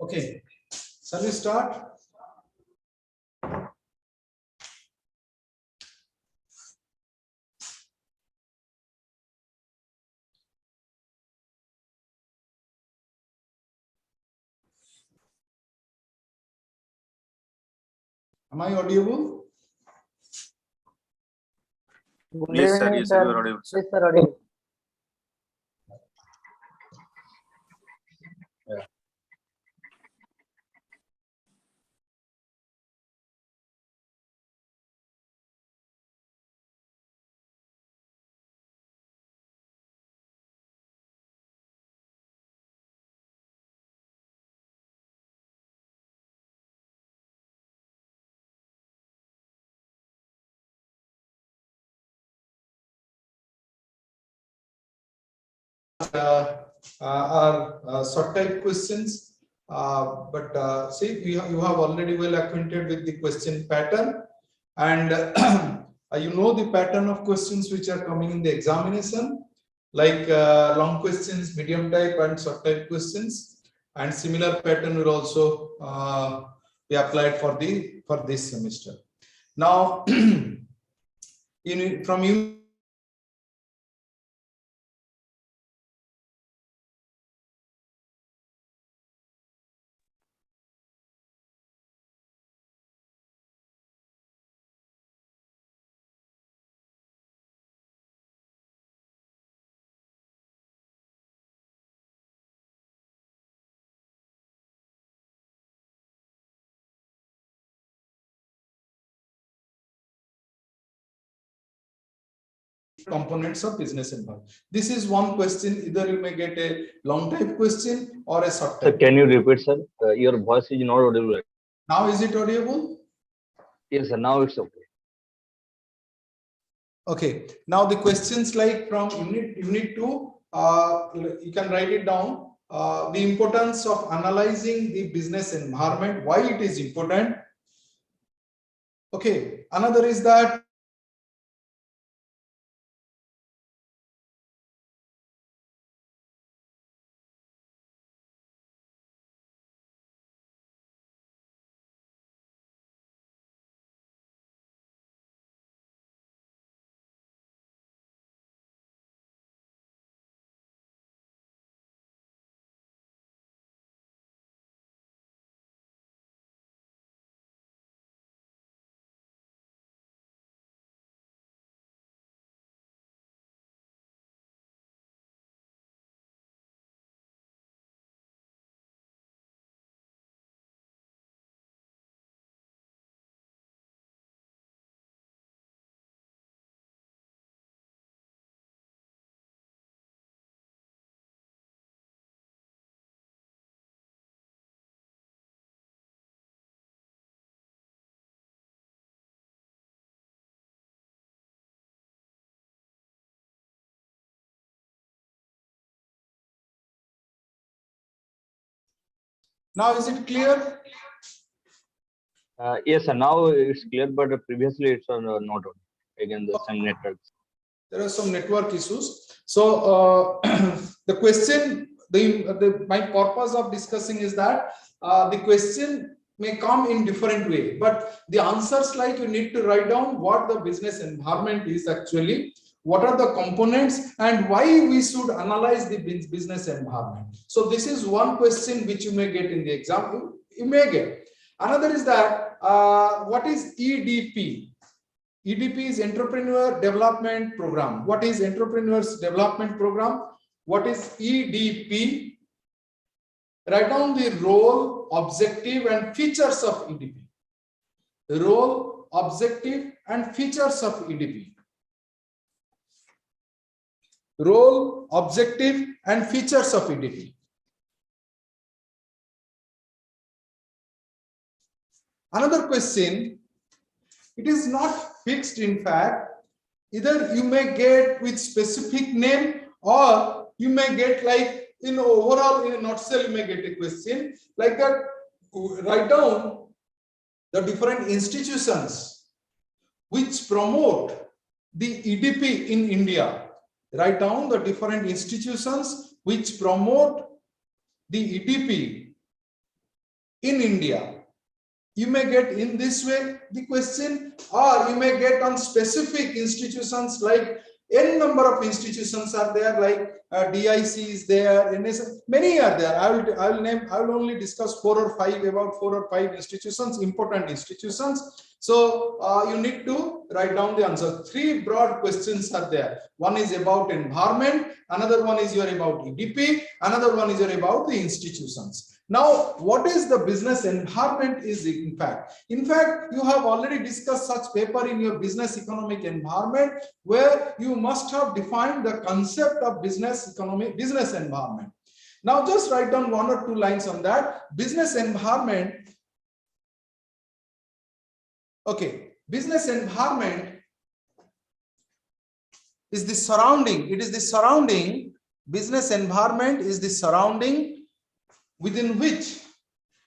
Okay, shall we start? Am I audible? Yes, sir. Yes, sir. You are audible, sir. Yes, sir, audible. Yeah. Are short type questions, but see, you have already well acquainted with the question pattern, and you know the pattern of questions which are coming in the examination, like long questions, medium type, and short type questions, and similar pattern will also be applied for this semester. Now, from you. Components of business environment. This is one question. Either you may get a long type question or a short type. Sir, can you repeat, sir? Your voice is not audible. Now is it audible? Yes, sir. Now it's okay. Okay. Now the questions like from unit 2, you can write it down. The importance of analyzing the business environment, why it is important. Okay. Another is that now is it clear? Yes, sir. Now it's clear, but previously it's not audible. Again, the same networks. There are some network issues. So the question, my purpose of discussing is that the question may come in different way, but the answers, like, you need to write down what the business environment is actually, what are the components, and why we should analyze the business environment. So this is one question which you may get in the exam. You may get. Another is that what is EDP? EDP is Entrepreneur Development Program. What is Entrepreneurs Development Program? What is EDP? Write down the role, objective, and features of EDP. Role, objective, and features of EDP. Role, objective, and features of EDP. Another question, it is not fixed. In fact, either you may get with specific name, or you may get like in overall, in a nutshell, you may get a question like that. Write down the different institutions which promote the EDP in India. Write down the different institutions which promote the EDP in India. You may get in this way the question, or you may get on specific institutions, like n number of institutions are there, like DIC is there, NSS, many are there. I will only discuss 4 or 5, about 4 or 5 institutions, important institutions. So you need to write down the answer. 3 broad questions are there. One is about environment, another one is about EDP, another one is about the institutions. Now, what is the business environment is in fact? In fact, you have already discussed such paper in your business economic environment, where you must have defined the concept of business environment. Now, just write down 1 or 2 lines on that. Business environment. Okay, business environment is the surrounding. It is the surrounding. Business environment is the surrounding within which,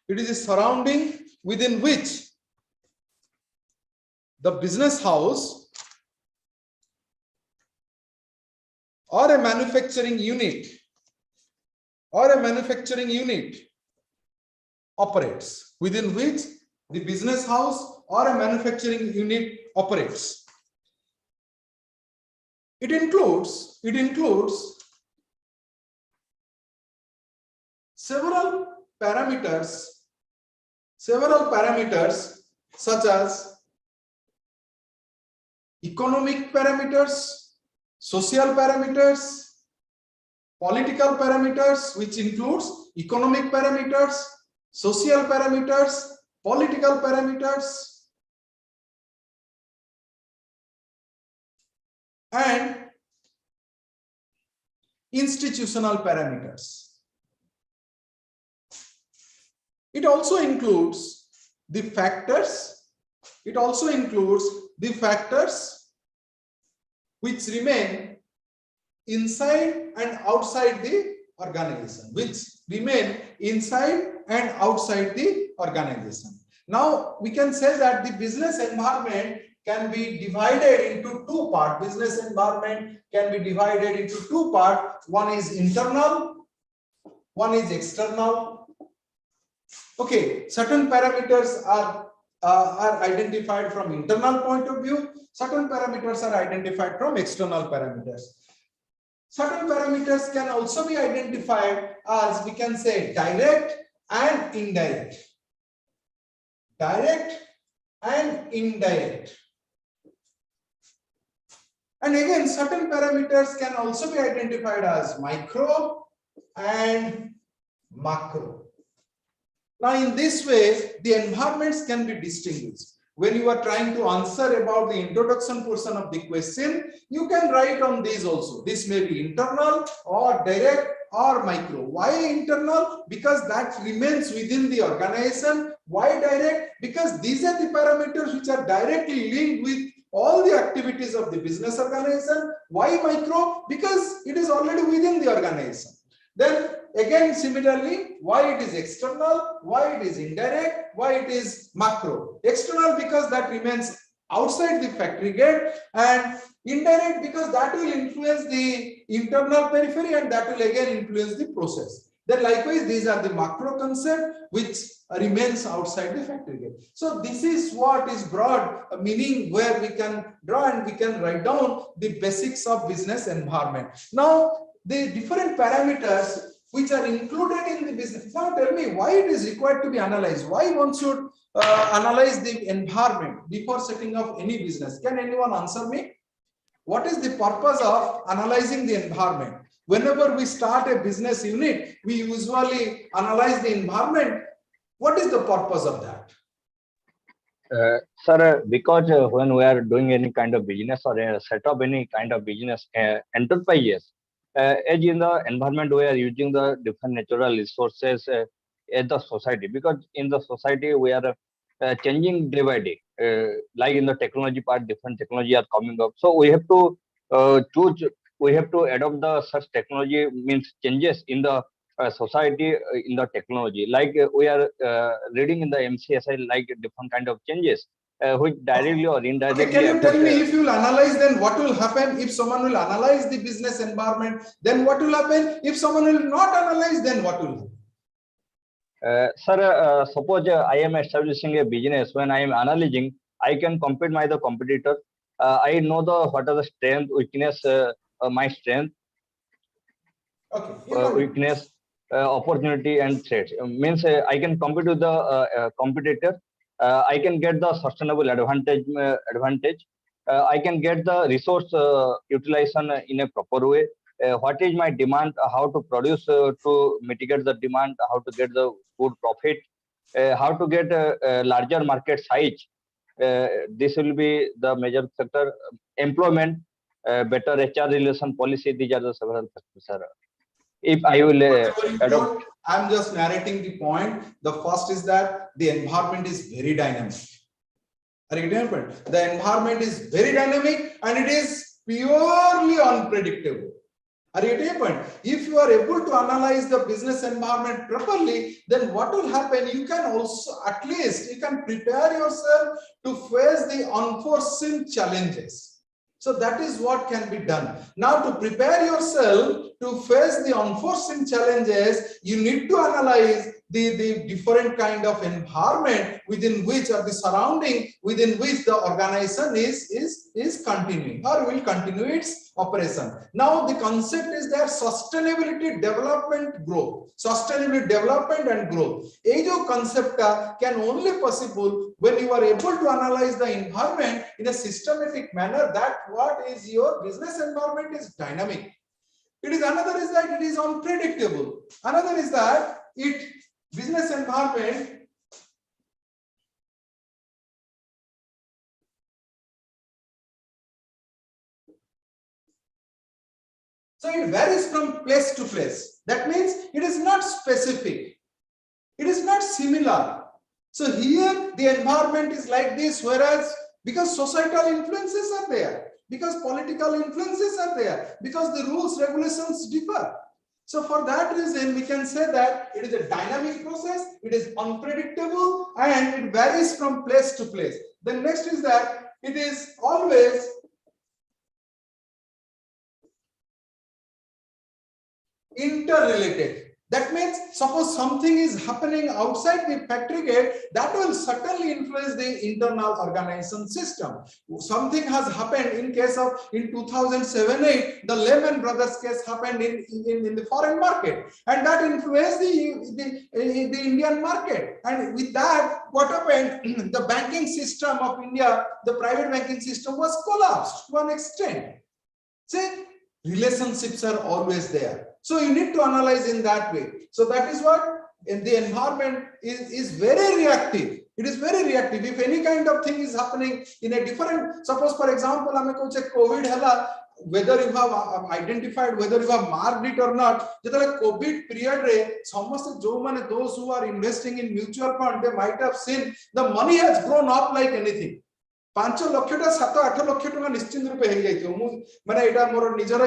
it is a surrounding within which the business house or a manufacturing unit operates, within which the business house or a manufacturing unit operates. It includes several parameters such as economic parameters, social parameters, political parameters, which includes economic parameters, social parameters, political parameters, and institutional parameters. It also includes the factors. It also includes the factors which remain inside and outside the organization, Now, we can say that the business environment can be divided into 2 parts. Business environment can be divided into 2 parts. One is internal, one is external. Okay, certain parameters are identified from internal point of view. Certain parameters are identified from external parameters. Certain parameters can also be identified as, we can say, direct and indirect. Direct and indirect. And again, certain parameters can also be identified as micro and macro. Now, in this way, the environments can be distinguished. When you are trying to answer about the introduction portion of the question, you can write on these also. This may be internal or direct or micro. Why internal? Because that remains within the organization. Why direct? Because these are the parameters which are directly linked with all the activities of the business organization. Why micro? Because it is already within the organization. Then again, similarly, why it is external, why it is indirect, why it is macro. External because that remains outside the factory gate, and indirect because that will influence the internal periphery and that will again influence the process. Then likewise, these are the macro concept which remains outside the factory gate. So this is what is broad meaning where we can draw and we can write down the basics of business environment. Now, the different parameters which are included in the business. Now tell me why it is required to be analyzed. Why one should analyze the environment before setting up any business? Can anyone answer me? What is the purpose of analyzing the environment? Whenever we start a business unit, we usually analyze the environment. What is the purpose of that? Sir, because when we are doing any kind of business or set up any kind of business enterprises, as in the environment we are using the different natural resources as the society, because in the society we are changing day by day. Like in the technology part, different technology are coming up. So we have to choose. We have to adopt the such technology means changes in the society in the technology. Like we are reading in the MCSI like different kind of changes which directly or indirectly. Okay, can you tell me if you will analyze, then what will happen if someone will analyze the business environment? Then what will happen if someone will not analyze? Then what will happen? Sir, suppose I am establishing a business. When I am analyzing, I can compete with the competitor. I know the what are the strength, weakness, my strength, Okay, weakness, opportunity, and threats. Means I can compete with the competitor. I can get the sustainable advantage. I can get the resource utilization in a proper way. What is my demand? How to produce to mitigate the demand? How to get the good profit? How to get a larger market size? This will be the major factor. Employment, better HR relation policy. These are the several factors, sir. If I will adopt, I'm just narrating the point. The first is that the environment is very dynamic. The environment is very dynamic and it is purely unpredictable. If you are able to analyze the business environment properly, then what will happen? You can also, at least, you can prepare yourself to face the unforeseen challenges. So that is what can be done. Now, to prepare yourself to face the unforeseen challenges, you need to analyze the different kind of environment within which, or the surrounding within which the organization is continuing or will continue its operation. Now, the concept is that sustainability, development, growth. Sustainability, development and growth. This concept can only possible when you are able to analyze the environment in a systematic manner. That what is your business environment is dynamic. It is another is that it is unpredictable. Another is that business environment so it varies from place to place. That means it is not specific. It is not similar. So here the environment is like this, whereas because societal influences are there, because political influences are there, because the rules, regulations differ. So for that reason, we can say that it is a dynamic process, it is unpredictable, and it varies from place to place. The next is that it is always interrelated. That means suppose something is happening outside the factory gate, that will certainly influence the internal organization system. Something has happened in case of in 2007-8, the Lehman Brothers case happened in the foreign market, and that influenced the Indian market. And with that, what happened? The banking system of India, the private banking system was collapsed to an extent. See, relationships are always there. So you need to analyze in that way. So that is what the environment is very reactive. It is very reactive. If any kind of thing is happening in a different, suppose for example, COVID hela, whether you have identified, whether you have marked it or not, COVID period, those who are investing in mutual fund, they might have seen the money has grown up like anything. 5 ଲକ୍ଷଟା 7-8 ଲକ୍ଷ ଟଙ୍କା ନିଶ୍ଚିତ ରୂପେ ହେଇ ଯାଇଥିବ ମୁଁ ମାନେ ଏଟା ମୋର ନିଜର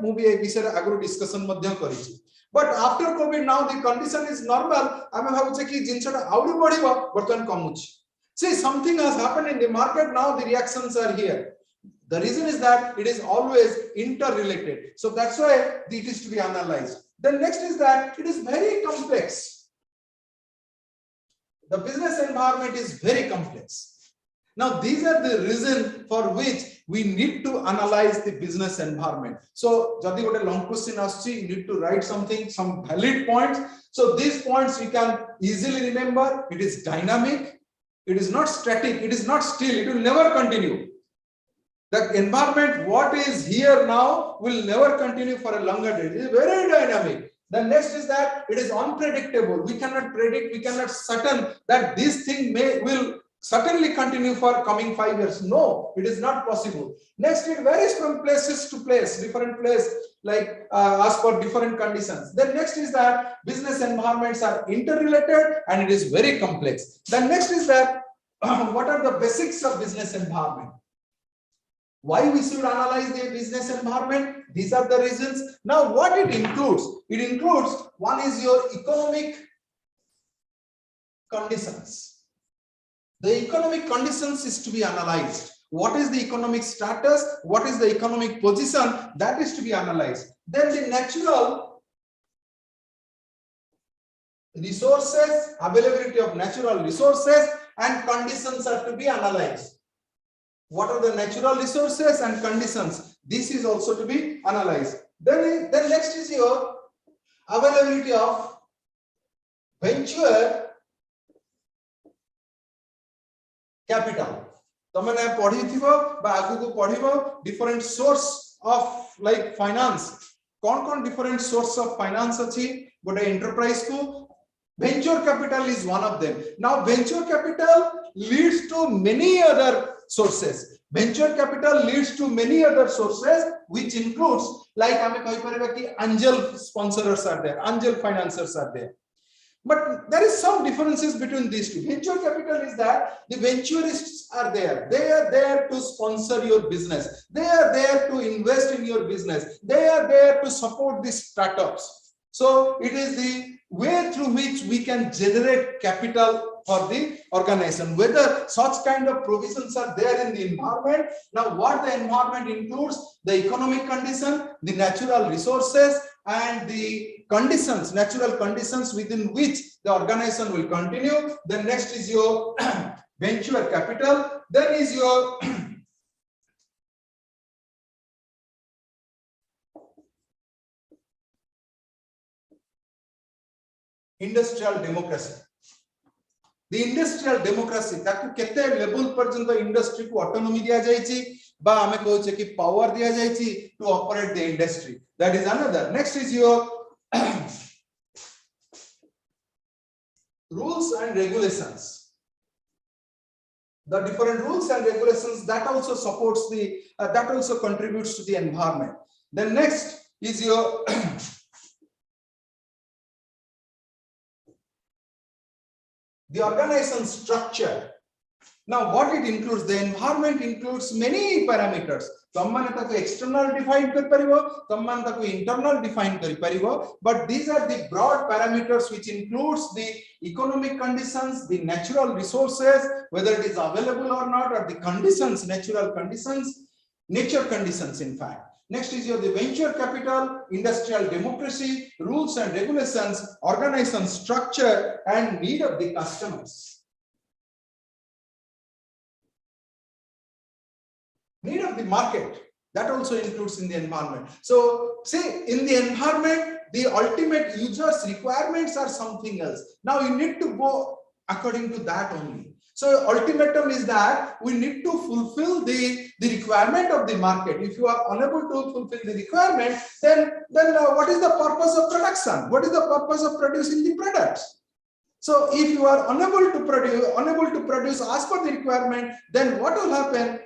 ମୁଁ ବି ଏ ବିଷୟରେ ଆଗରୁ ଡିସ୍କସନ ମଧ୍ୟ କରିଛି but after covid now the condition is normal ଆମେ ଭାବୁଛେ କି ଜିନିଷଟା ଆହୁରି ବଢିବ ବର୍ତ୍ତମାନ କମୁଛି see something has happened in the market now the reactions are here the reason is that it is always interrelated so that's why it is to be analyzed Then next is that it is very complex. The business environment is very complex. Now, these are the reason for which we need to analyze the business environment. So, jadi gote long question aschi, you need to write something, some valid points. So, these points you can easily remember. It is dynamic. It is not static. It is not still. It will never continue. The environment, what is here now, will never continue for a longer day. It is very dynamic. The next is that it is unpredictable. We cannot predict. We cannot certain that this thing will certainly continue for coming 5 years. No, it is not possible. Next, it varies from places to place, different place, like as per different conditions. Then next is that business environments are interrelated and it is very complex. Then next is that what are the basics of business environment? Why we should analyze the business environment? These are the reasons. Now, what it includes? It includes, one is your economic conditions. The economic conditions is to be analyzed. What is the economic status? What is the economic position? That is to be analyzed. Then the natural resources, availability of natural resources and conditions are to be analyzed. What are the natural resources and conditions? This is also to be analyzed. Then next is your availability of venture capital. तमने पढ़ी थिबो बा आगु को पढ़िबो different source of like finance. कौन different source of finance अछि गोटे enterprise को? Venture capital is one of them. Now venture capital leads to many other sources. Venture capital leads to many other sources, which includes like हमें कहि परिबा कि angel sponsors are there, angel financiers are there. But there is some differences between these two. Venture capital is that the venturists are there. They are there to sponsor your business. They are there to invest in your business. They are there to support the startups. So it is the way through which we can generate capital for the organization. Whether such kind of provisions are there in the environment. Now, what the environment includes, the economic condition, the natural resources, and the conditions, natural conditions within which the organization will continue. Then next is your venture capital. Then is your industrial democracy. The industrial democracy, ताकि केते level पर्यंत industry को autonomy दिया जायछि बा हमें कहै छै कि power दिया जायछि to operate the industry. That is another. Next is your rules and regulations. The different rules and regulations that also supports the that also contributes to the environment. Then next is your the organization structure. Now, what it includes, the environment includes many parameters. External define internal define, but these are the broad parameters which includes the economic conditions, the natural resources, whether it is available or not, or the conditions, natural conditions, nature conditions, in fact. Next is your the venture capital, industrial democracy, rules and regulations, organization structure, and need of the customers. Need of the market, that also includes in the environment. So, see, in the environment, the ultimate user's requirements are something else. Now, you need to go according to that only. So, ultimatum is that we need to fulfill the requirement of the market. If you are unable to fulfill the requirement, then what is the purpose of production? What is the purpose of producing the products? So, if you are unable to produce as per the requirement, then what will happen?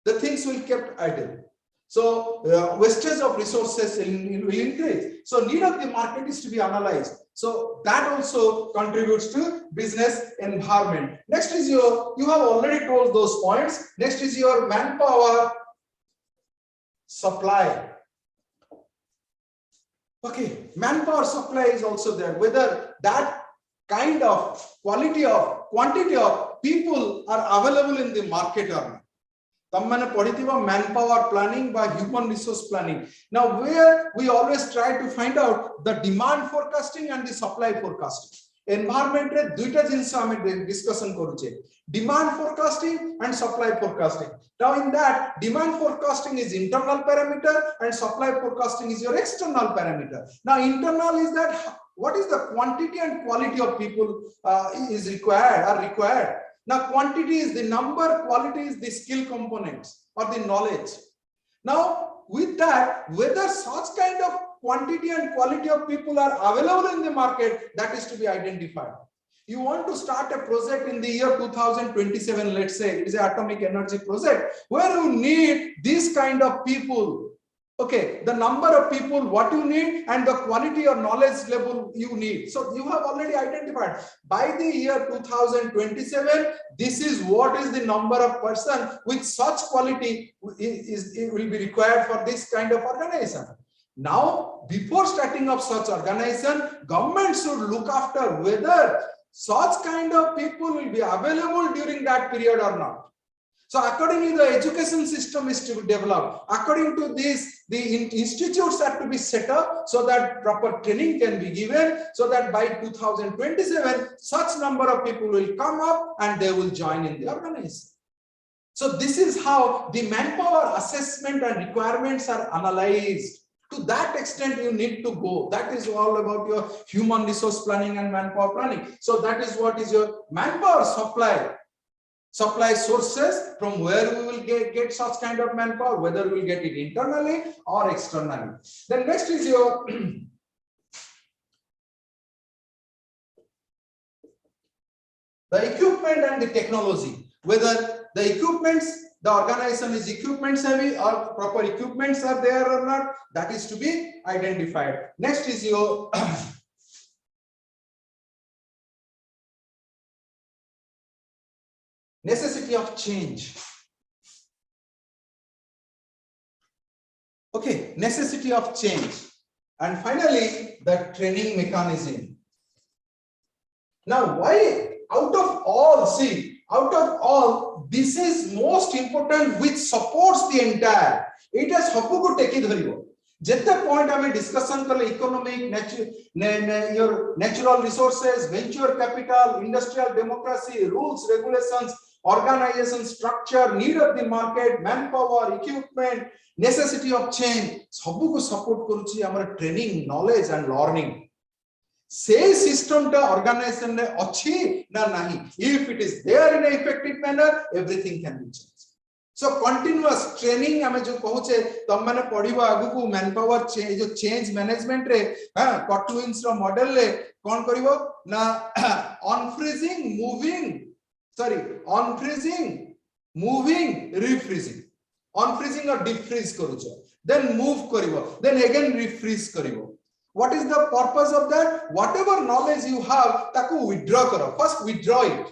The things will kept idle. So wastage of resources will increase. So need of the market is to be analyzed. So that also contributes to business environment. Next is you have already told those points. Next is your manpower supply. Okay, manpower supply is also there. Whether that kind of quality of quantity of people are available in the market or not. तम माने पढ़िथिबा manpower planning by human resource planning. Now where we always try to find out the demand forecasting and the supply forecasting. Environment रे दुईटा जिनस हमें discussion करूचे, demand forecasting and supply forecasting. Now in that, demand forecasting is internal parameter and supply forecasting is your external parameter. Now internal is that what is the quantity and quality of people is required. Now quantity is the number, quality is the skill components or the knowledge. Now with that, whether such kind of quantity and quality of people are available in the market, that is to be identified. You want to start a project in the year 2027, let's say it is an atomic energy project where you need this kind of people. Okay, the number of people, what you need, and the quality or knowledge level you need. So you have already identified by the year 2027, this is what is the number of person with such quality will be required for this kind of organization. Now, before starting up such organization, government should look after whether such kind of people will be available during that period or not. So accordingly, the education system is to be developed. According to this, the institutes are to be set up so that proper training can be given, so that by 2027, such number of people will come up and they will join in the organization. So this is how the manpower assessment and requirements are analyzed. To that extent, you need to go. That is all about your human resource planning and manpower planning. So that is what is your manpower supply sources, from where we will get such kind of manpower, whether we will get it internally or externally. Then next is your the equipment and the technology, whether the equipments, the organization is equipment heavy or proper equipments are there or not, that is to be identified. Next is your necessity of change. Okay, necessity of change. And finally, the training mechanism. Now, why out of all, this is most important, which supports the entire. It has hapuku teki dharibo. Jette point ame discussion kale economic, your natural resources, venture capital, industrial democracy, rules, regulations, organization structure, need of the market, manpower, equipment, necessity of change. Sabuku support karuchi amar training, knowledge and learning. Say system ta organization ne achi na nahi. If it is there in an effective manner, everything can be changed. So continuous training ame jo kahuche tam mane padhiba aguku manpower change management re Kotlins ro model le kon karibo na unfreezing, moving, refreezing. Unfreezing or defreeze karucho. Then move karibo. Then again refreeze karibo. What is the purpose of that? Whatever knowledge you have, taku withdraw karo. First withdraw it.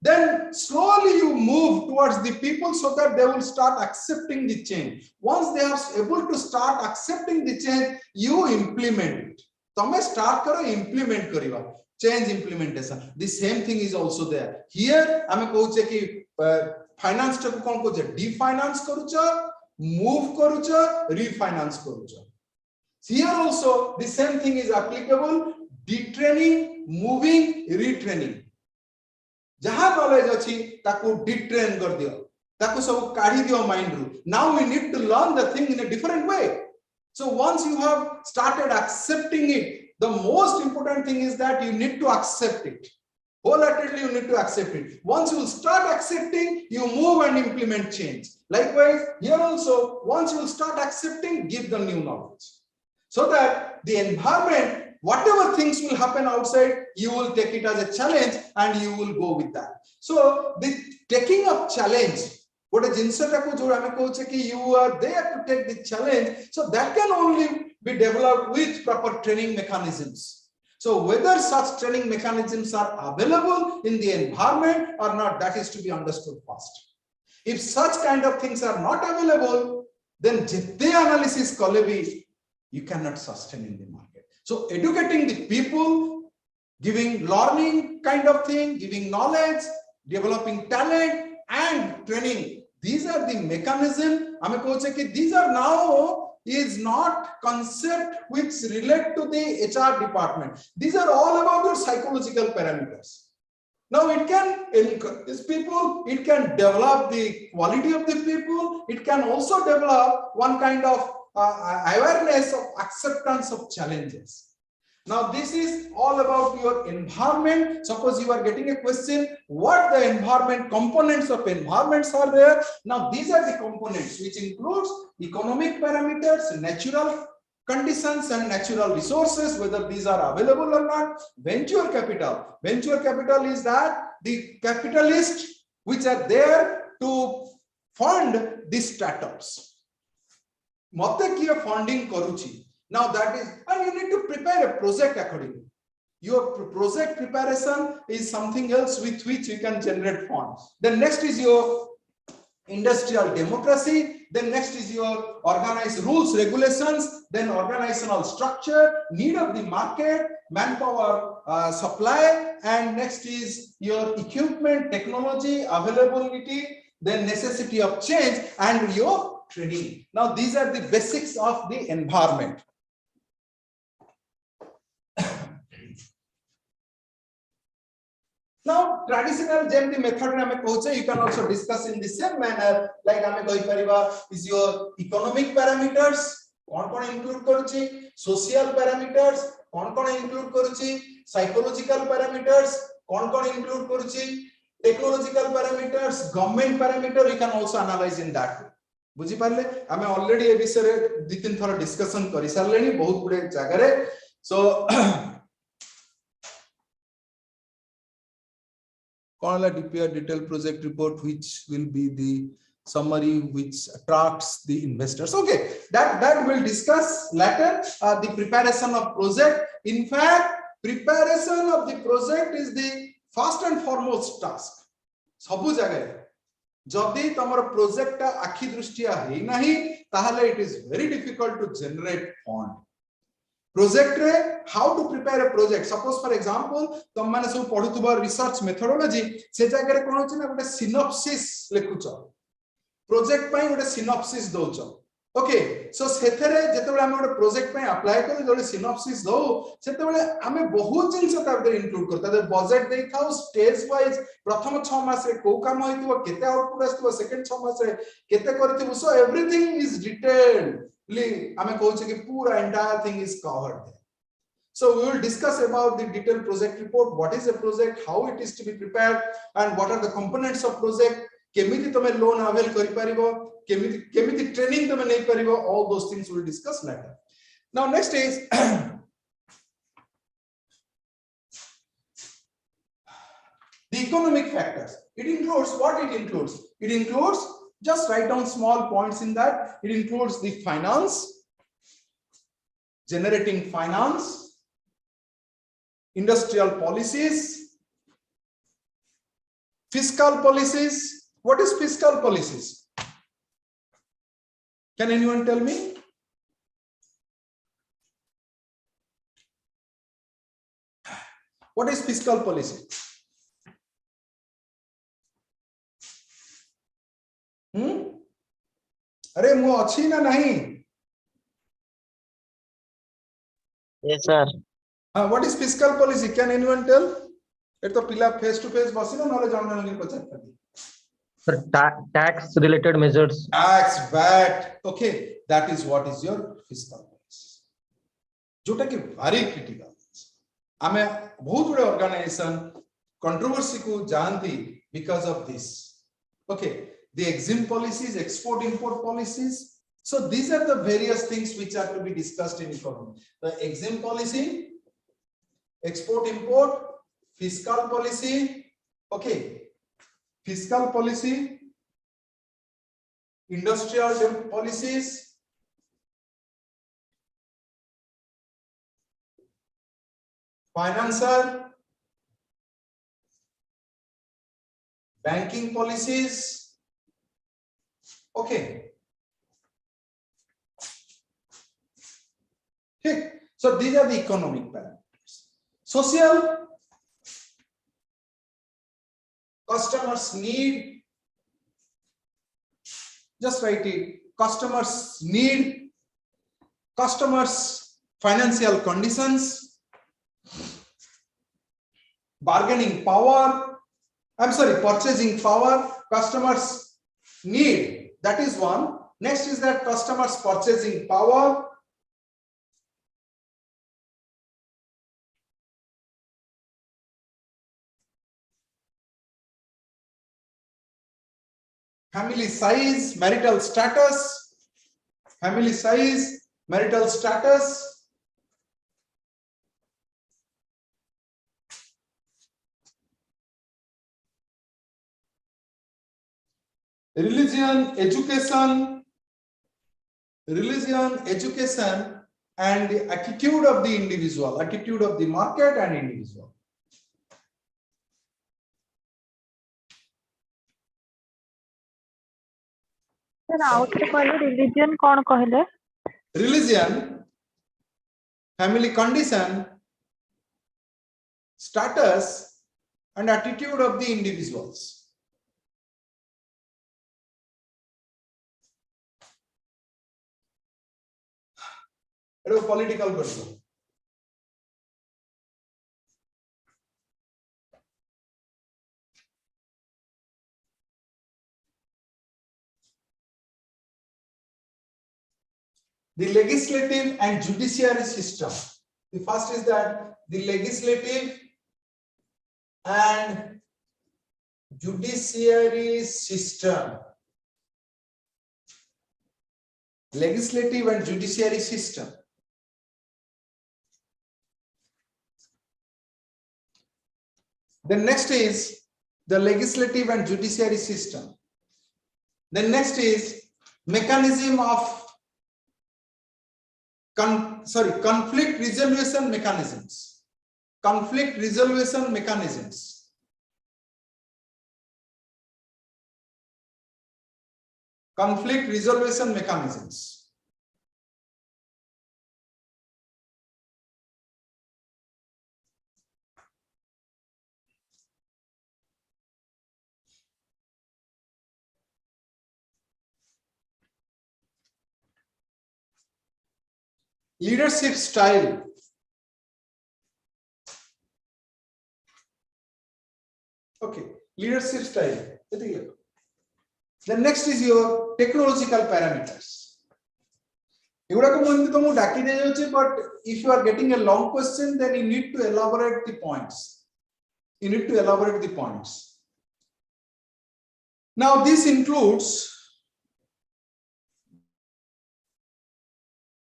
Then slowly you move towards the people so that they will start accepting the change. Once they are able to start accepting the change, you implement it. Tame start karo, implement kariba. Change implementation. The same thing is also there. Here, I am kohuche ki finance ta ko kon kohuche definance karucha, move karucha, refinance karucha. Here also the same thing is applicable. Detraining, moving, retraining. Jaha knowledge achi taku detrain kar diyo. Taku sabu kadi diyo mind ru. Now we need to learn the thing in a different way. So once you have started accepting it, the most important thing is that you need to accept it. Wholeheartedly, you need to accept it. Once you start accepting, you move and implement change. Likewise, here also, once you start accepting, give the new knowledge. So that the environment, whatever things will happen outside, you will take it as a challenge and you will go with that. So the taking up challenge, what a you are there to take the challenge. So that can only be developed with proper training mechanisms. So whether such training mechanisms are available in the environment or not, that is to be understood first. If such kind of things are not available, then jette analysis kalebi, you cannot sustain in the market. So educating the people, giving learning kind of thing, giving knowledge, developing talent and training, these are the mechanism. These are now is not concept which relate to the HR department. These are all about your psychological parameters. Now it can encourage people, it can develop the quality of the people, it can also develop one kind of awareness of acceptance of challenges. Now this is all about your environment. Suppose you are getting a question, what the environment components of environments are there. Now these are the components which includes economic parameters, natural conditions and natural resources, whether these are available or not. Venture capital. Venture capital is that the capitalists which are there to fund these startups. Mate kiya funding karuchi. Now that is, and you need to prepare a project accordingly. Your project preparation is something else with which you can generate funds. Then next is your industrial democracy. Then next is your organized rules, regulations, then organizational structure, need of the market, manpower supply, and next is your equipment, technology, availability, then necessity of change, and your training. Now these are the basics of the environment. Now, traditional GMD method you can also discuss in the same manner. Like is your economic parameters, include social parameters, include psychological parameters, include technological parameters, government parameter. You can also analyze in that way. बुझी पारले आमे already ए विषय रे दि तीन थोड़ा discussion करि सारलेनी बहुत गुडे जगह रे सो DPR detailed project report, which will be the summary which attracts the investors. Okay, that we'll discuss later. The preparation of project. In fact, preparation of the project is the first and foremost task. Sabu jagah jodi tamar project ta akhi drushtiya hai nahi tahale it is very difficult to generate fund. Project re, how to prepare a project. Suppose for example तुम माने सब पढुतबा research methodology से जगह रे कोन होची ना गोटे synopsis लेखुचो project पई गोटे synopsis दोचो. Okay, so सेथरे जेतेबेले हम गोटे project पई apply करू जोले synopsis दो सेतेबेले हमें बहुत जिंस ता भीतर include करता दे budget देई थाउ stage wise प्रथम 6 मास रे को काम होइतबो केते output आस्तबो second 6 मास रे केते करथिबो. So everything is detailed. Entire thing is covered there. So we will discuss about the detailed project report. What is a project, how it is to be prepared, and what are the components of project. Kemiti tome loan avail kari paribo, kemiti training tome nei paribo. All those things we will discuss later. Now next is the economic factors. It includes what it includes. It includes, just write down small points in that. It includes the finance, generating finance, industrial policies, fiscal policies. What is fiscal policies? Can anyone tell me? What is fiscal policy? अरे मु अच्छी ना नहीं? Yes, sir. What is fiscal policy? Can anyone tell? It to pila face to face बसिना knowledge online पचार करती. Sir, tax related measures. Tax, VAT. Okay, that is what is your fiscal policy. जोटा कि very critical. आमे बहुत बड़े organization controversy को जानती because of this. Okay. The EXIM policies, export import policies. So these are the various things which are to be discussed in economy. The EXIM policy, export import, fiscal policy, okay, fiscal policy, industrial policies, financial, banking policies. Okay. Okay. So these are the economic parameters. Social, customers need, Just write it. Customers need, customers financial conditions, bargaining power, I'm sorry, purchasing power, customers need, that is one. Next is that customers purchasing power, family size, marital status, family size, marital status, religion, education, and the attitude of the individual, attitude of the market and individual. Sir, out religion कौन कहले? Religion, family condition, status, and attitude of the individuals. Political person. The legislative and judiciary system. The first is that the legislative and judiciary system. Legislative and judiciary system. The next is the legislative and judiciary system. The next is mechanism of conflict resolution mechanisms. Conflict resolution mechanisms. Conflict resolution mechanisms. Leadership style. Okay, leadership style. The next is your technological parameters. But if you are getting a long question, then you need to elaborate the points. You need to elaborate the points. Now, this includes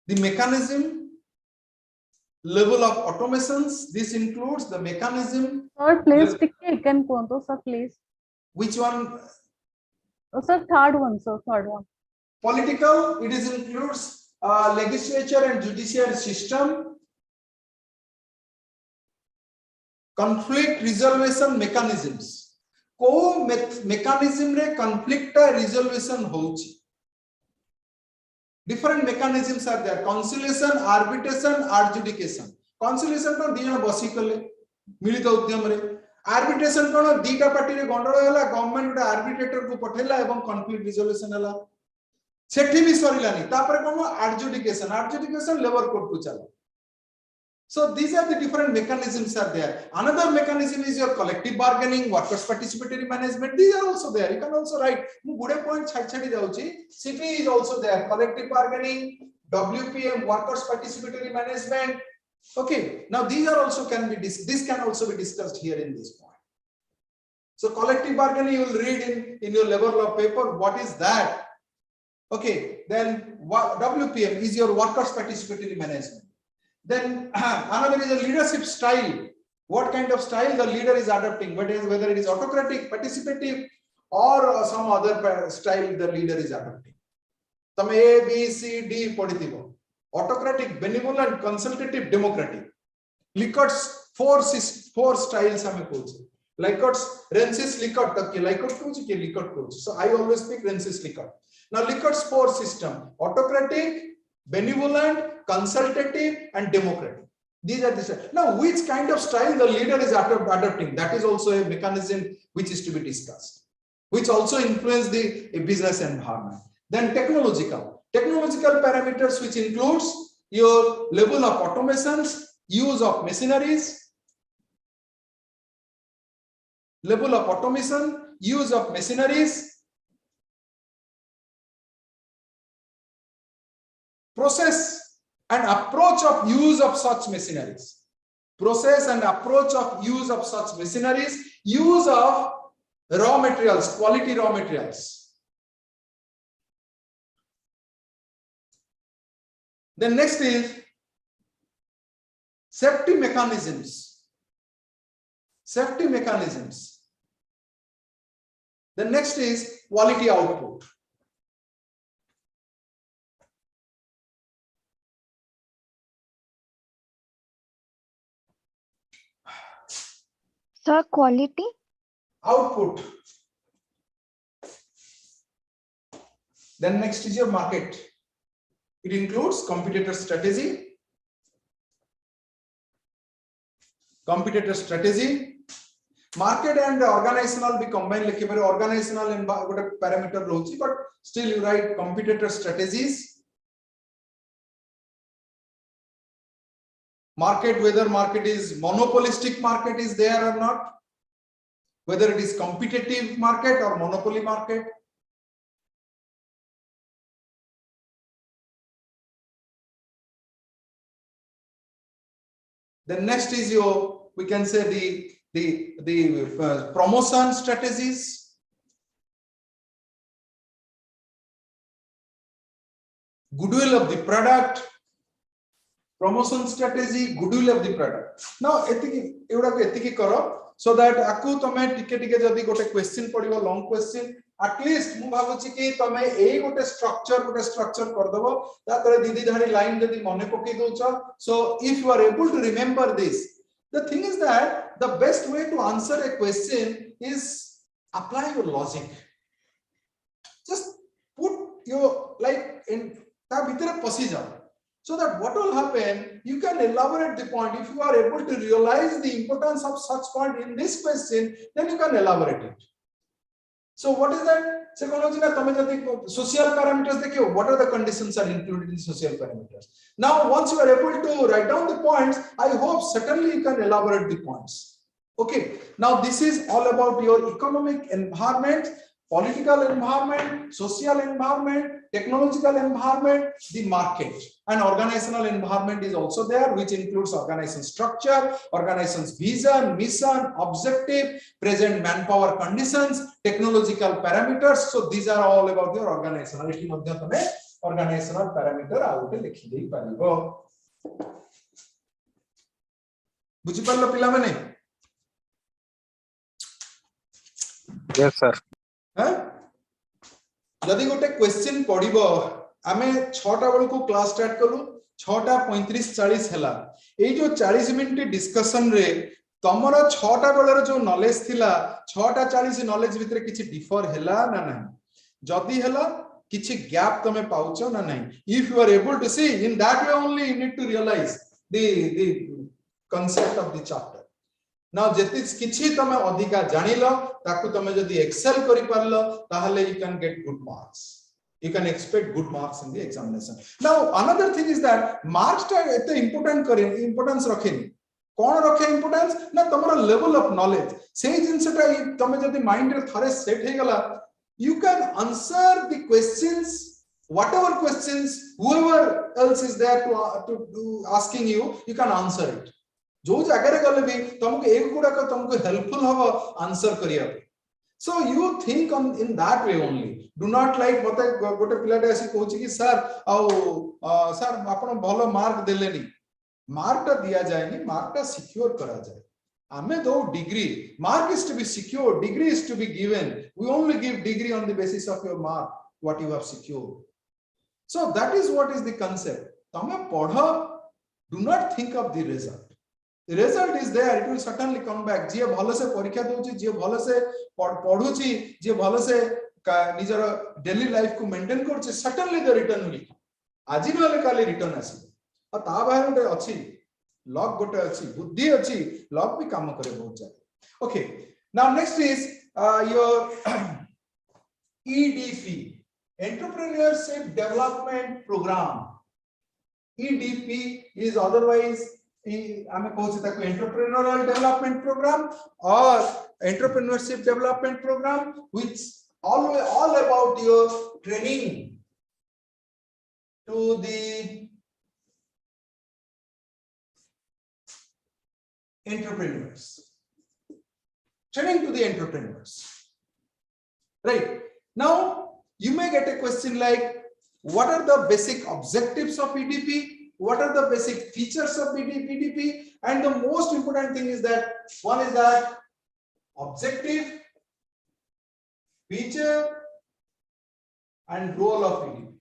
the mechanism, level of automations. This includes the mechanism. Sir, please take again, sir, please. Which one? Oh, sir, third one, sir, third one. Political, it is includes legislature and judiciary system. Conflict resolution mechanisms. Co mechanism re conflict resolution hochi. Different mechanisms are there. Conciliation, arbitration, adjudication. Conciliation ko di jana basi kale milita udyam re. Arbitration ko dita party re gondolo hela, government uta arbitrator ko pathela ebong conflict resolution hela. Sethi bi sorilani. Tapare kono adjudication. Adjudication labor court ko chala. So these are the different mechanisms are there. Another mechanism is your collective bargaining, workers participatory management. These are also there. You can also write. Good point. CP is also there. Collective bargaining, WPM, workers participatory management. Okay. Now these are also can be this can also be discussed here in this point. So collective bargaining you will read in your labor law paper. What is that? Okay. Then WPM is your workers participatory management. Then another is a leadership style. What kind of style the leader is adopting, whether it is autocratic, participative, or some other style the leader is adopting. Some A, B, C, D podithibo. Autocratic, benevolent, consultative, democratic. Lickut's four styles hame koche. Lickut's Rensis Lickut takki Lickut koche ki Lickut koche. So I always speak Rensis Lickut. Now Lickut's four system: autocratic, benevolent, consultative, and democratic. These are the styles. Now, which kind of style the leader is adopting? That is also a mechanism which is to be discussed, which also influence the business environment. Then technological parameters, which includes your level of automations, use of machineries, level of automation, use of machineries, process and approach of use of such machineries, process and approach of use of such machineries, use of raw materials, quality raw materials. Then next is safety mechanisms. Safety mechanisms. The next is quality output. Sir, quality? Output. Then next is your market. It includes competitor strategy, market and organizational be combined like organizational and parameter rochi, but still you write competitor strategies, market, whether market is monopolistic market is there or not, whether it is competitive market or monopoly market. Then next is your, we can say the promotion strategies, goodwill of the product, promotion strategy, goodwill of the product. Now etiki karo so that aku tame ଟିକେ jodi gote question padibo long question, at least mu bhabuchi ki tame ei gote structure kardabo ta tore didi dhari line jodi mone pokai doucha. So if you are able to remember this, the thing is that the best way to answer a question is apply your logic. Just put your like in ta bhitere posi jao, so that what will happen, you can elaborate the point. If you are able to realize the importance of such point in this question, then you can elaborate it. So what is that? Social parameters, what are the conditions are included in social parameters. Now once you are able to write down the points, I hope certainly you can elaborate the points. Okay, now this is all about your economic environment, political environment, social environment, technological environment, the market, and organizational environment is also there, which includes organization structure, organization's vision, mission, objective, present manpower conditions, technological parameters. So these are all about your organizationality. Organizational parameter out likhi dei paribo. बुझी पारलो पिला माने? Yes, sir. जदि गोटे question पड़िबो आमे 6टा bell को class start करू 6:35-40 हैला एई जो 40 मिनिट डिस्कशन रे तमरो 6टा बेलर जो नॉलेज थिला 6:40 नॉलेज भितरे किछि डिफर हैला ना नाही, जदि हैला किछि गैप तमे पाउचो ना नाही. If you are able to see in that way only you need to realise the concept of the chapter. Now jeti kichi tame adhika janilo taku tame jodi excel kari parlo tahale you can get good marks, you can expect good marks in the examination. Now another thing is that marks ta ete importance rakheni kon rakhe importance na tomar level of knowledge sei jinsa ta tame jodi mind re thare set he gala you can answer the questions, whatever questions whoever else is there to asking you can answer it. जो जगह रे गले भी तुमको एक गुडा का तुमको helpful हो आंसर करिया. So you think on in that way only. Do not like मते गोटे पिलाटे आसी कहूची कि सर सर आपण भलो मार्क देलेनी, मार्क ता दिया जायनी, मार्क ता सिक्योर करा जाय. आमे दो degree, mark is to be secure, degree is to be given. We only give degree on the basis of your mark what you have secured. So that is what is the concept. तमे पढो, do not think of the result. The result is there, it will certainly come back. जे भलो से परीक्षा दोची, जे भलो से पढुची, जे भलो से निजर डेली लाइफ को मेंटेन करछि, certainly the return will come. आजि नले काले रिटर्न आसी. आ ता बाहर गोटे अछि लॉक, गोटे अछि बुद्धि अछि, लॉक भी काम करे बहुत जाय. Okay, now next is your ED fee, Entrepreneurship Development Program. EDP is otherwise Entrepreneurial Development Program or Entrepreneurship Development Program, which all about your training to the entrepreneurs. Training to the entrepreneurs. Right. Now, you may get a question like, what are the basic objectives of EDP? What are the basic features of EDP? And the most important thing is that one is that objective, feature, and role of EDP.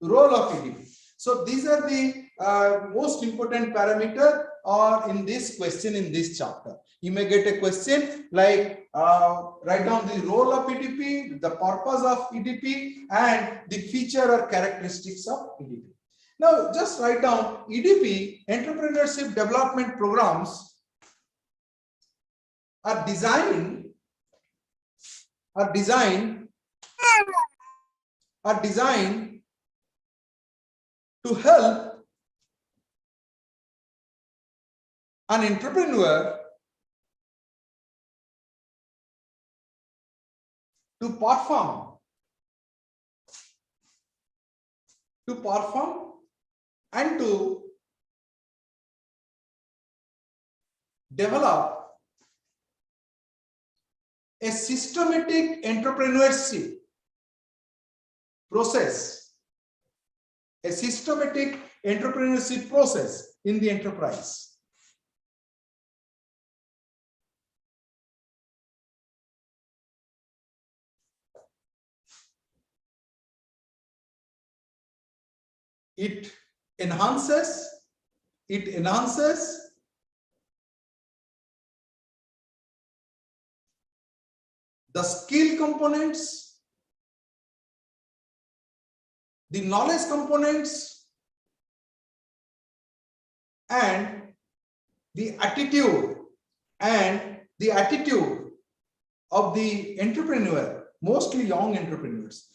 Role of EDP. So these are the most important parameter or in this question in this chapter. You may get a question like write down the role of EDP, the purpose of EDP, and the feature or characteristics of EDP. Now just write down EDP, Entrepreneurship Development Programs, are designed to help an entrepreneur to perform and to develop a systematic entrepreneurship process, a systematic entrepreneurship process in the enterprise. It enhances the skill components, the knowledge components, and the attitude of the entrepreneur, mostly young entrepreneurs.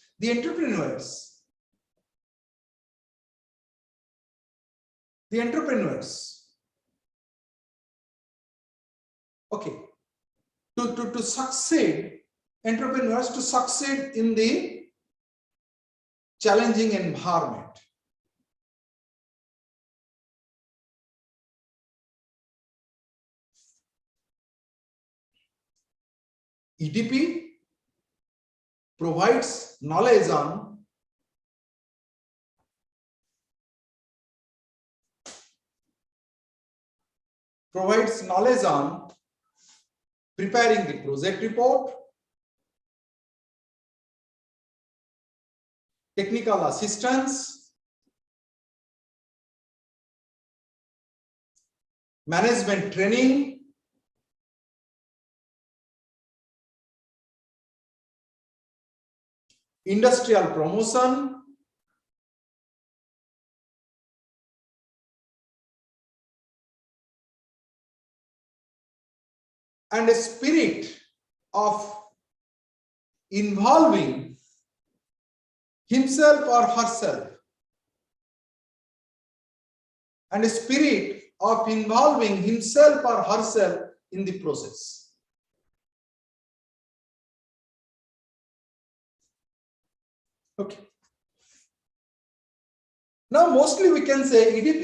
The entrepreneurs, okay, to succeed, entrepreneurs to succeed in the challenging environment. EDP provides knowledge on preparing the project report, technical assistance, management training, industrial promotion, and a spirit of involving himself or herself, and a spirit of involving himself or herself in the process. Okay. Now mostly we can say EDP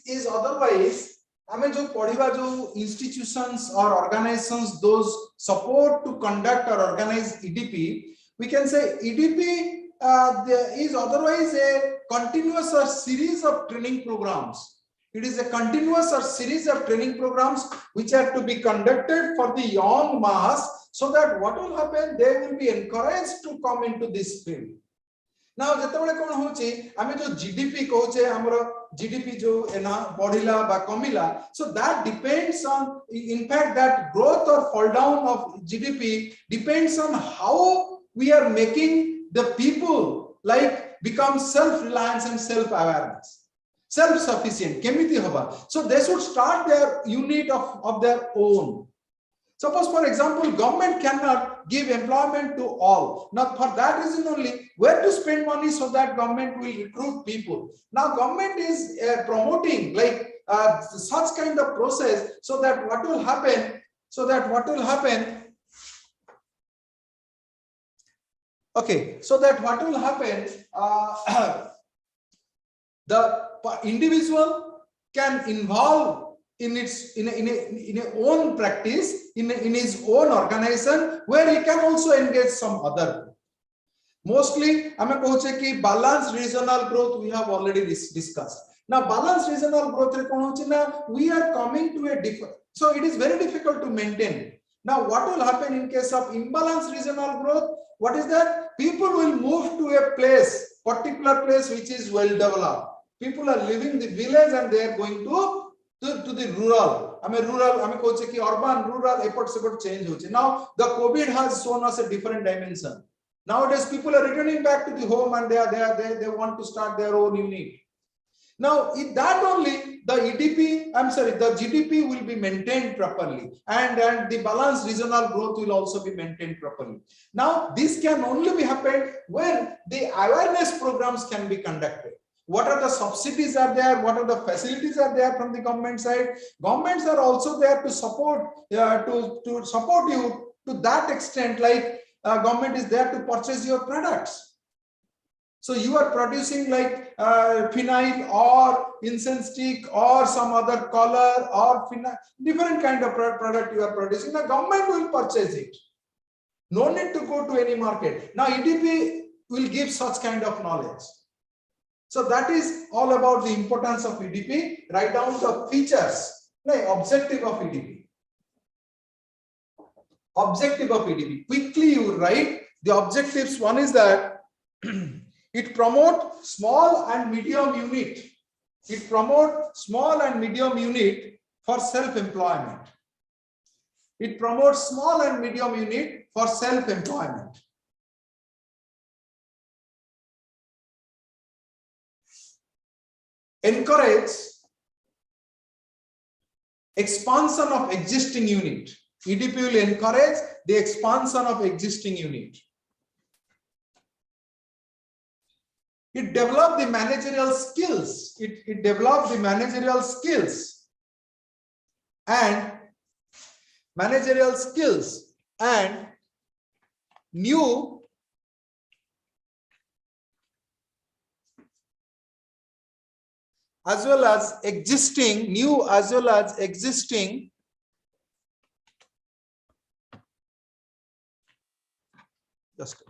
is otherwise हमें जो पढ़िबा जो institutions or organizations those support to conduct or organize EDP, we can say EDP is otherwise a continuous or series of training programs. It is a continuous or series of training programs which are to be conducted for the young mass, so that what will happen, they will be encouraged to come into this field. Now जेतेबेले कोन होची आमे जो GDP कहूचे हमरो GDP जो एना बढ़िला बा कमिला, so that depends on, in fact that growth or fall down of GDP depends on how we are making the people like become self-reliance and self-awareness, self-sufficient. केमिति होबा? So they should start their unit of their own. Suppose, for example, government cannot give employment to all. Now, for that reason only, where to spend money so that government will recruit people. Now, government is promoting like such kind of process, so that what will happen? Okay, so that what will happen? The individual can involve in its in a own practice in his own organization, where he can also engage some other. Mostly, I am कहूँ कि balanced regional growth we have already discussed. Now, balanced regional growth we are coming to a different. So it is very difficult to maintain. Now, what will happen in case of imbalanced regional growth? What is that? People will move to a place, particular place which is well developed. People are leaving the village and they are going to the rural. I mean urban, rural, effort change. Now, the COVID has shown us a different dimension. Nowadays, people are returning back to the home and they want to start their own unit. Now, in that only the the GDP will be maintained properly, and the balanced regional growth will also be maintained properly. Now, this can only be happened when the awareness programs can be conducted. What are the subsidies are there? What are the facilities are there from the government side? Governments are also there to support to support you to that extent. Like government is there to purchase your products. So you are producing like phenyl or incense stick or some other color or different kind of product you are producing. The government will purchase it. No need to go to any market. Now EDP will give such kind of knowledge. So that is all about the importance of EDP. Write down the features, objective of EDP. Objective of EDP. Quickly you write the objectives. One is that it promotes small and medium unit. It promotes small and medium unit for self-employment. It promotes small and medium unit for self-employment. Encourage expansion of existing unit. EDP will encourage the expansion of existing unit. It developed the managerial skills. It developed the managerial skills and new as well as existing just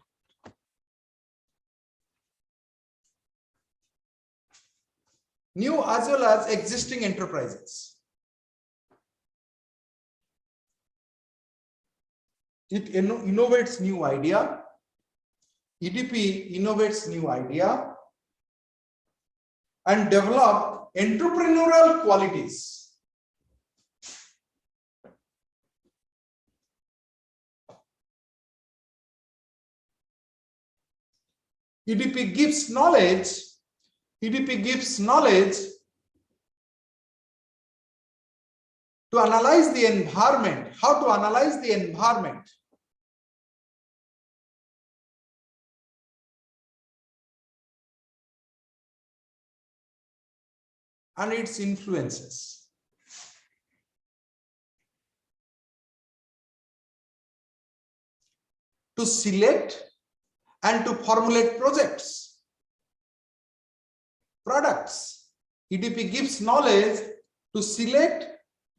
new as well as existing enterprises. It innovates new idea. EDP innovates new idea and develop entrepreneurial qualities. EDP gives knowledge. EDP gives knowledge to analyze the environment, how to analyze the environment. And its influences. To select and to formulate projects, products. EDP gives knowledge to select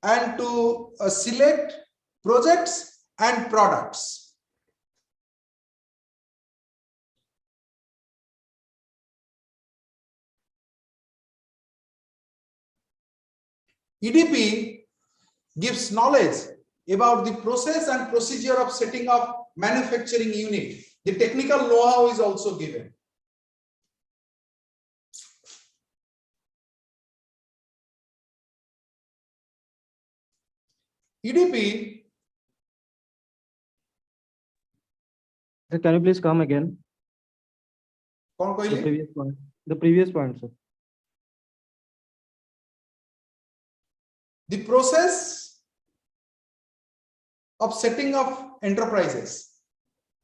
and to select projects and products. EDP gives knowledge about the process and procedure of setting up manufacturing unit. The technical know-how is also given. EDP. Can you please come again? The previous point, sir. The process of setting up enterprises.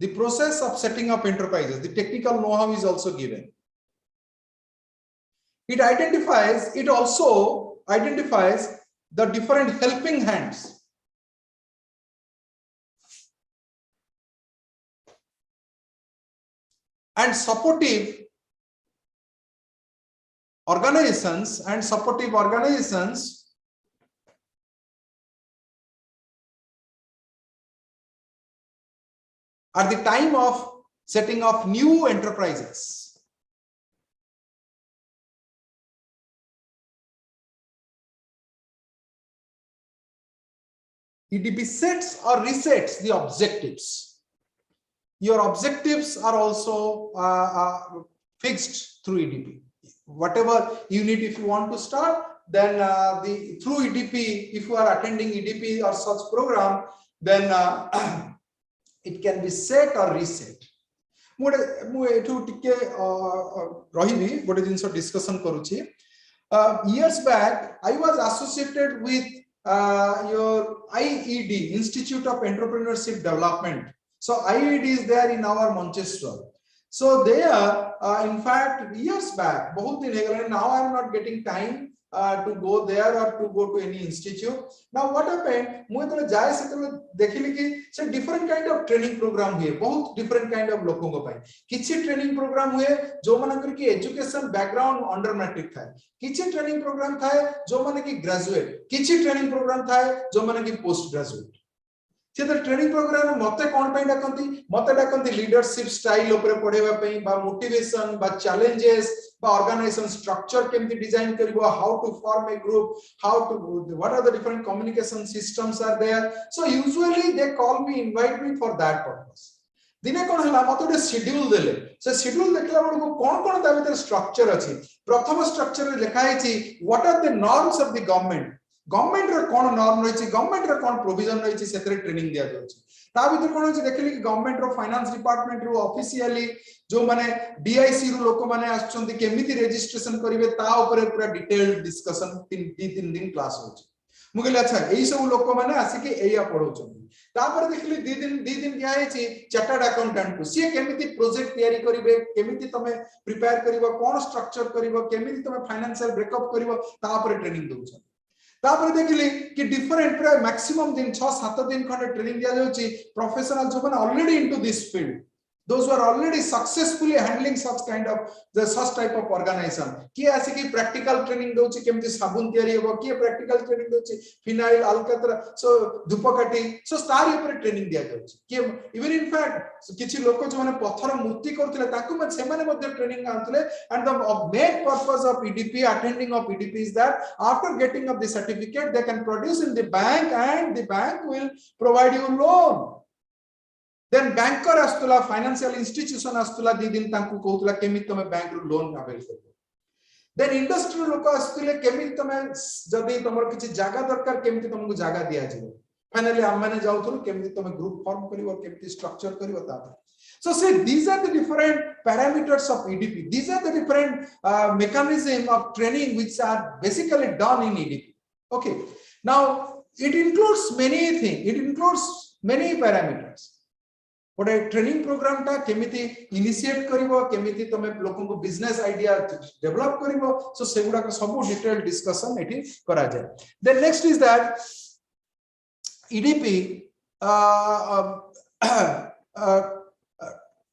The process of setting up enterprises, the technical know-how is also given. It also identifies the different helping hands. And supportive organizations at the time of setting up new enterprises. EDP sets or resets the objectives. Your objectives are also fixed through EDP. Whatever unit, if you want to start, then through EDP, if you are attending EDP or such program, then it can be set or reset. Years back, I was associated with your IED, Institute of Entrepreneurship Development. So IED is there in our Manchester. So there, in fact, years back, now I am not getting time to go there or to go to any institute. Now what happened? Different kind of training program here, both different kind of लोगों को किसी training program हुए जो मानकर की education background under matric था, किसी training program था जो माने की graduate, किसी training program था जो माने की post graduate. ट्रेनिंग प्रोग्राम मते कोन पे डाकंती मते डाकंती लीडरशिप स्टाइल ऊपर पढेबा पई बा मोटिवेशन बा चैलेंजेस बा ऑर्गेनाइजेशन स्ट्रक्चर केमती डिजाइन करबो how to form a group how to what are the different communication systems are there so usually they call me invite me for that purpose दिने कोन हला मते शेड्यूल देले से शेड्यूल देखला बडको कोन कोन ता भीतर स्ट्रक्चर अछि प्रथम स्ट्रक्चर रे लिखा है what are the norms of the government government रे कोन नॉर्म रहिछि गवर्नमेंट रे कोन प्रोविजन रहिछि सेतरे ट्रेनिंग दिया जाउछि ता भीतर कोन अछि देखली कि गवर्नमेंट रो फाइनेंस डिपार्टमेंट रो ऑफिशियली जो माने डीआईसी रो लोक माने आछंती केमिति रजिस्ट्रेशन करिवे ता ऊपर पूरा डिटेल्ड डिस्कशन 3 दिन क्लास होछि मु कहले अच्छा एई सब लोक माने आसी कि एया पढौछंती तापर देखली 2 दिन क्या है चार्टर्ड अकाउंटेंट को सी केमिति प्रोजेक्ट तयारी करिवे केमिति तमे प्रिपेयर करिवो कोन स्ट्रक्चर करिवो केमिति तमे फाइनेंशियल ब्रेकअप करिवो तापर ट्रेनिंग दोछ तापर देखली कि डिफरेंट प्राय मैक्सिमम दिन 6-7 दिन खंड ट्रेनिंग दिया जाउची प्रोफेशनल जो माने already into this field those who are already successfully handling such kind of such type of organization ki asi ki practical training dochi kemti sabun tiyari hebo ki practical training dochi phenyl alcatra so dhupakati so star upare training diya jaଉଛି ki even in fact kichi loko jo mane pathar murti କରୁଥିଲେ ତାଙ୍କୁ ସେମାନେ ମଧ୍ୟ training ଆଣୁଥିଲେ and the main purpose of EDP attending of EDP is that after getting of the certificate they can produce in the bank and the bank will provide you loan. Then banker astula financial institution astula 2 दिन तांकु कहउतला केमि तमे bank रो loan avail करबो then industry लोक astule केमि तमे जदी तमर किछि जागा दरकार केमि तमको जागा दिया जिवो फाइनली हम माने जाउथु केमि तमे ग्रुप फॉर्म करिवो केमि स्ट्रक्चर करिवो ता so say these are the different parameters of EDP these are the different mechanism of training which are basically done in EDP okay now it includes many things it includes many parameters गोटे training programme टा केमिति initiate करिवो केमिति तमे लोकन को business idea develop करिवो so सेगुडा को सब डिटेल डिस्कशन एठी करा जाय then next is that EDP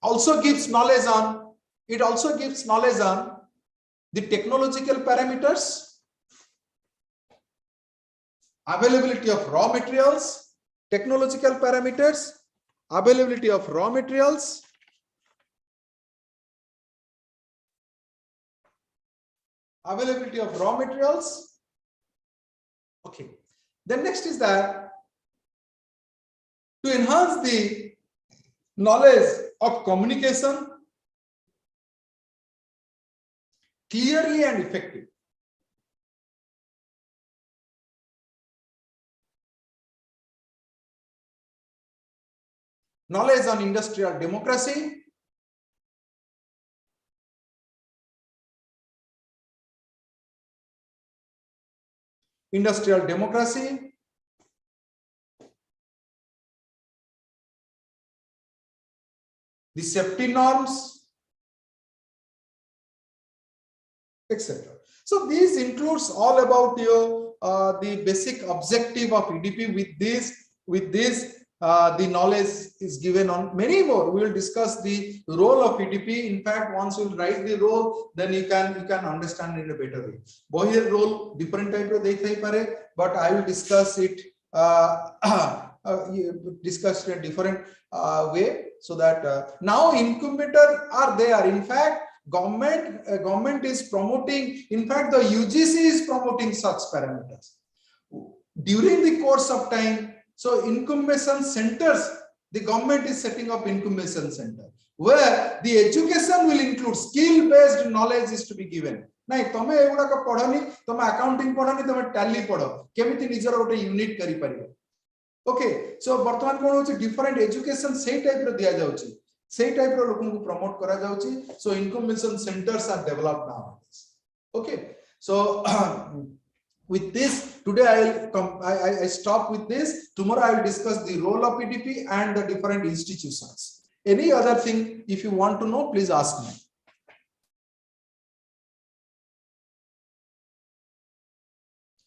also gives knowledge on the technological parameters availability of raw materials technological parameters availability of raw materials okay then next is that to enhance the knowledge of communication clearly and effective knowledge on industrial democracy the safety norms, etc. So this includes all about your the basic objective of EDP. With this, the knowledge is given on many more. We will discuss the role of EDP. In fact, once you write the role, then you can understand it in a better way. Boyer role different type of dekhai pare, but I will discuss it discussed in a different way, so that now incubator are there. In fact, government is promoting, in fact the UGC is promoting such parameters during the course of time. So incubation centers, the government is setting up incubation center where the education will include skill based knowledge is to be given. Nahi tome eguda ka padhani, tome accounting padhani, tome tally padho, kemiti nijara gote unit kari paribo. Okay, so bartaman kon hochi different education sei type ro diya jauchi, sei type ro lokon ku promote kara jauchi. So incubation centers are developed nowadays. Okay, so with this today I stop with this. Tomorrow I will discuss the role of EDP and the different institutions. Any other thing if you want to know, please ask me.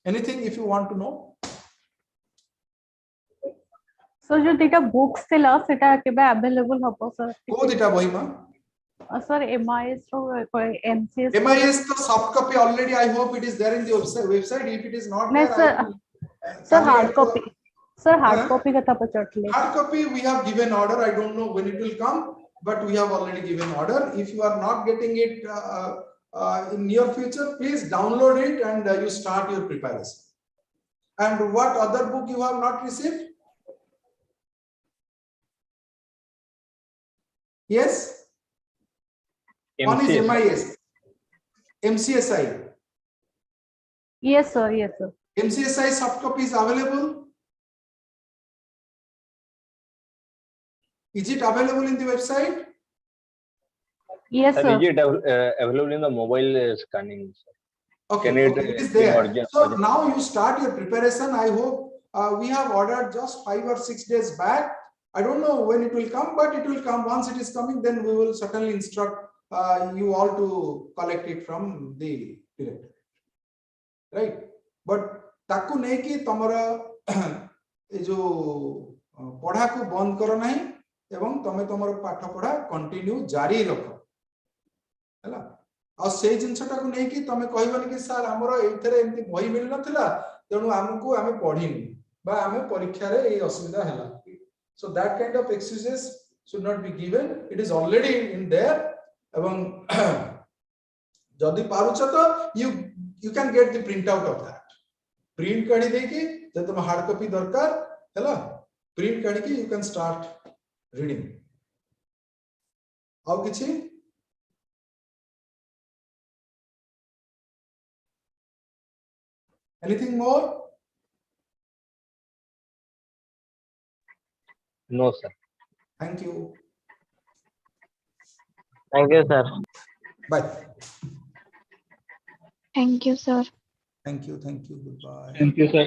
Anything if you want to know? So जो दिटा books थिला सेटा केबे available हबो sir? को दिटा बहिमा? Sir MIS रो MCS MIS the soft copy already, I hope it is there in the website. If it is not नहीं there, sir hard copy, sir hard copy कथा पचटले. hard copy we have given order. I don't know when it will come, but we have already given order. If you are not getting it in near future, please download it and you start your preparation. And what other book you have not received? Yes, one is MIS, MCSI. Yes sir, yes sir. MCSI soft copy is available. Is it available in the website? Yes Sir, sir. is it available in the mobile scanning? Sir? Okay, Can it, okay, it is there. urgent- So urgent? now you start your preparation. I hope we have ordered just 5 or 6 days back. I don't know when it will come, but it will come. Once it is coming, then we will certainly instruct you all to collect it from the director. Right? But taku nahi ki tomara e jo पढ़ा को बंद करो नहीं एवं तमे तमरो पाठ पढ़ा continue जारी रखो हैला आ से जिंसटा को नै कि तमे कहबनी कि सर हमरो एथरे एंती बही मिल नथिला तेनु हमकु हमें पढिनी बा हमें परीक्षा रे ए असुविधा हैला. So that kind of excuses should not be given. It is already in there. एवं जदि पारुछ तो you can get the printout of that. Print काढी दे कि जे तुम हार्ड कॉपी दरकार हैला print काढी कि you can start reading. आउ किछि anything more? No, sir. Thank you. Thank you, sir. Bye. Thank you sir. Thank you. Goodbye. Thank you, sir.